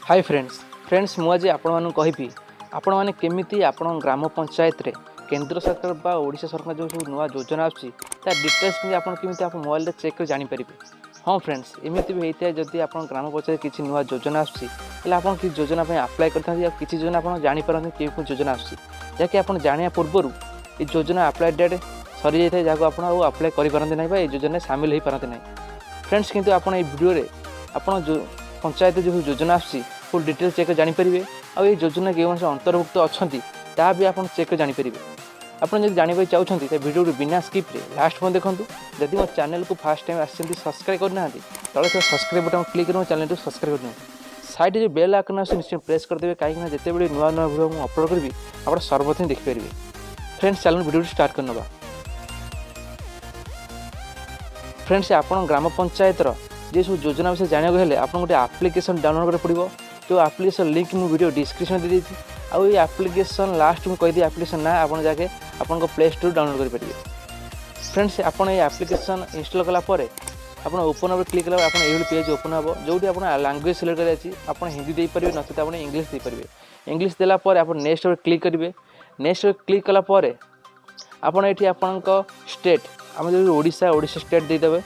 Hi friends मुझे आपण कहि आपण मैंने केमी आपण ग्राम पंचायत रे केंद्र सरकार बा ओडिशा सरकार जो सब नुआ योजना आछि डिटेल्स केमी आप मोबाइल चेक कर जानीपर। हाँ फ्रेंड्स एमती भी होता है जदि आप ग्राम पंचायत किसी नुआ योजना आसान कि योजना आप्लाय करते किसी योजना आप जानीपारती कि योजना आकि आप जाना पूर्वर ये योजना आप्लाय डेट सरी जाए जहाँ आप आप्लाय करपारती ना ये योजना सामिल हो पारती ना। फ्रेंड्स किंतु आपड़ भिडियो आप पंचायत जो योजना आसी फुल डिटेल चेक जानीपर आउ ये योजना के अंतर्भुक्त अच्छा ता भी आप चेक कर जानीपर। आप जानवाक चाहते तो भिडियो बिना स्किप्रे लास्ट में देखूँ। जदि मो चैनल को फास्ट टाइम आस सब्सक्राइब करना तले सब्सक्राइब बटन क्लिक कर चैनल को सब्सक्राइब कर साइड जो बेल आइकन निश्चय प्रेस करदे कहीं जिते बड़े नुआ नुआ भिडियो मुझे अपलोड करी आप सर्वप्रथम देखिपारे। फ्रेंड्स चैनल भिडियो स्टार्ट करना। फ्रेंड्स आप ग्राम पंचायत जी सब योजना विषय जानवाक हेले आप गोटे आप्लिकेसन डाउनलोड कर पड़ो जो आप्लिकेसन लिंक मुझे वीडियो डिस्क्रिप्शन दे दी आउ ये आप्लिकेसन लास्ट में कहीदी आप्लिकेसन ना आप जाके आप प्ले स्टोर डाउनलोड करेंगे। फ्रेंड्स आपड़ ये आप्लिकेसन इंस्टॉल कलापर आप ओपन पर क्लिक कला ये पेज ओपन हो जो आप लैंग्वेज सिलेक्ट कर हिंदी दे पारे नचेत आप इंग्लीश दे पारे। इंग्लीश देलापर आप नेक्स्ट पर क्लिक करेंगे। नेक्स्ट पर क्लिक कलापर आपड़ ये आपण स्टेट आम जो ओडिशा स्टेट देदेवे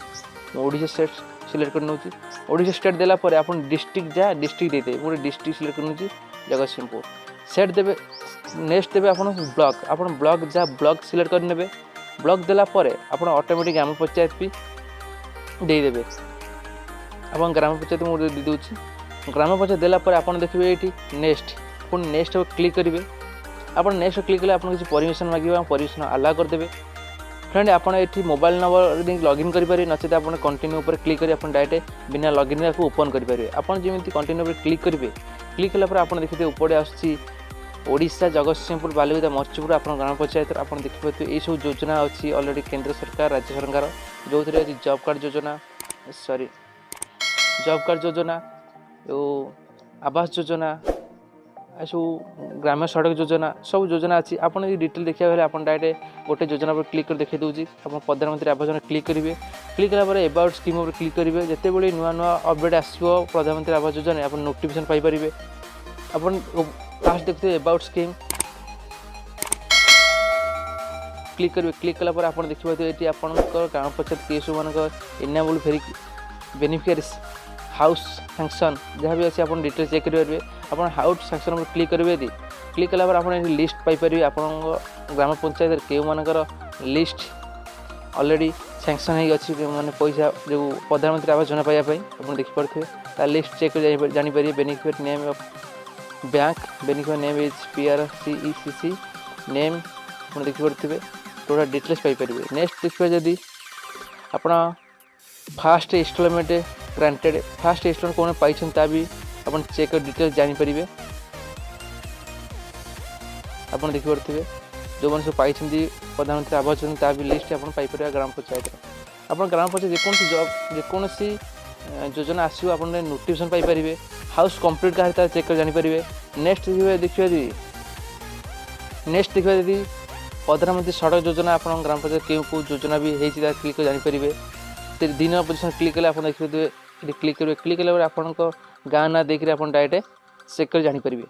ओडिशा स्टेट सिलेक्ट कर नौची। ओडिशा स्टेट देलापर आप डिस्ट्रिक्ट जहाँ डिस्ट्रिक्ट देते गोटे डिस्ट्रिक्ट सिलेक्ट कर नौची जगतसिंहपुर सेट देवे। नेक्स्ट देवे आप ब्लॉक आप ब्लॉक जहाँ ब्लॉक सिलेक्ट कर नेबे। ब्लॉक देलापर आप ऑटोमेटिक ग्राम पंचायत भी देदेवे। आप ग्राम पंचायत मुझे दे दूसरी ग्राम पंचायत देलापर आप देखिए ये नेक्स्ट पुणी नेक्स्ट क्लिक करेंगे। आप नेक्स्ट क्लिक कले आपको किसी परमिशन मांगे परमिशन अलाउ करदे। फ्रेंड आप ये मोबाइल नंबर लॉगिन करेंगे नचेत आप कंटिन्यू पर क्लिक कर डायरेक्ट बिना लॉगिन ओपन करेंगे। आप जमी कंटिन्यू पर क्लिक करेंगे क्लिक कलापर आप देखिए ऊपर आसूँ ओडिशा जगतसिंहपुर बालिगुदा मरचीपुर आप ग्राम पंचायत आप देखिए ये सब योजना अच्छी अलरेडी केंद्र सरकार राज्य सरकार जो थी जॉब कार्ड योजना जो आवास योजना सब ग्राम्य सड़क योजना सब योजना अच्छी आप डिटेल देखा आप डायरेक्ट गोटे योजना पर क्लिक कर देखिए दूसरी आप प्रधानमंत्री आवास योजना क्लिक करेंगे। क्लिक कलापर एबाउट स्कीम पर क्लिक करेंगे जिते बड़े नुआ नुआ अपडेट आसो प्रधानमंत्री आवास योजना आप नोटिफिकेशन पाइपर। आप फास्ट देखते एबाउट स्कीम क्लिक करेंगे। क्लिक कलापर आप देखिए ये आप ग्राम पंचायत के सब मान इनेबल बेनिफिशियरीज हाउस सैंक्शन जहाँ भी अच्छे आप डिटेल चेक करेंगे। आप हाउस सैंक्शन पर क्लिक करेंगे यदि क्लिक कलापर आप लिस्ट पाइपर आप ग्राम पंचायत के मानकर लिस्ट ऑलरेडी सैंक्शन हो अच्छी मैंने पैसा जो प्रधानमंत्री आवास योजना पाइबापी आप देखिपे लिस्ट चेक कर जानीपर। Benefit name of bank benefit name is PRCECC name आप देखिपे टोटा डिटेल्स पाइपर। नेक्स्ट देखिए जदि आप first installment granted first installment कौन पाई भी आप चेक डिटेल्स जानीपर। आप देखिपे जो मैंने सब पाई प्रधानमंत्री आवास योजना भी लिस्ट आप पाइपर। ग्राम पंचायत आप ग्राम पंचायत जेकोसी योजना आसो आप नोटिफिकेशन पाइपर। हाउस कंप्लीट का चेक कर जानीपर। नेक्स्ट देखिए यदि प्रधानमंत्री सड़क योजना आप ग्राम पंचायत क्यों योजना भी होती क्लिक कर जानीपर। दिन पोजिशन क्लिक कले आप देखिए क्लिक करेंगे। क्लिक कला आप गाँ ना देखिए आप डायरेक्ट चेक कर जानीपर।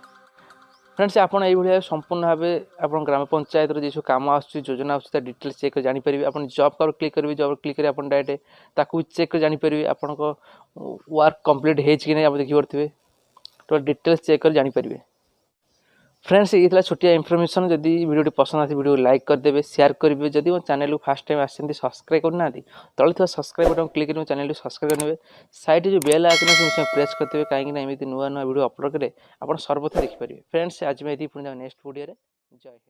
फ्रेंड्स आपड़ ये संपूर्ण भाव आप ग्राम पंचायत जो सब कम आसोजना आसा डिटेल्स चेक कर जानीपर। आप जॉब कार्ड क्लिक करेंगे जॉब क्लिक कर आप डायरेक्ट ताकू चेक कर जानीपर आप वर्क कंप्लीट होगी आप देखिपे तो डिटेल्स चेक कर जानीपर। फ्रेंड्स ये छोटिया इनफॉरमेशन जदि वीडियो पसंद आती वीडियो लाइक करदे शेयर करेंगे। जदि मो चैनल को फास्ट टाइम आसते सब्सक्राइब करना तले सब्सक्राइब बटन क्लिक कर चैनल को सब्सक्राइब करेंगे। साइड जो बेल आइकन प्रेस करते कहीं एमती नुआ नुआ वीडियो अपलोड करें आप सर्वप्रथम देखिपारे। फ्रेंड्स आज मैं पुणी नेक्स्ट वीडियो जय हिंद।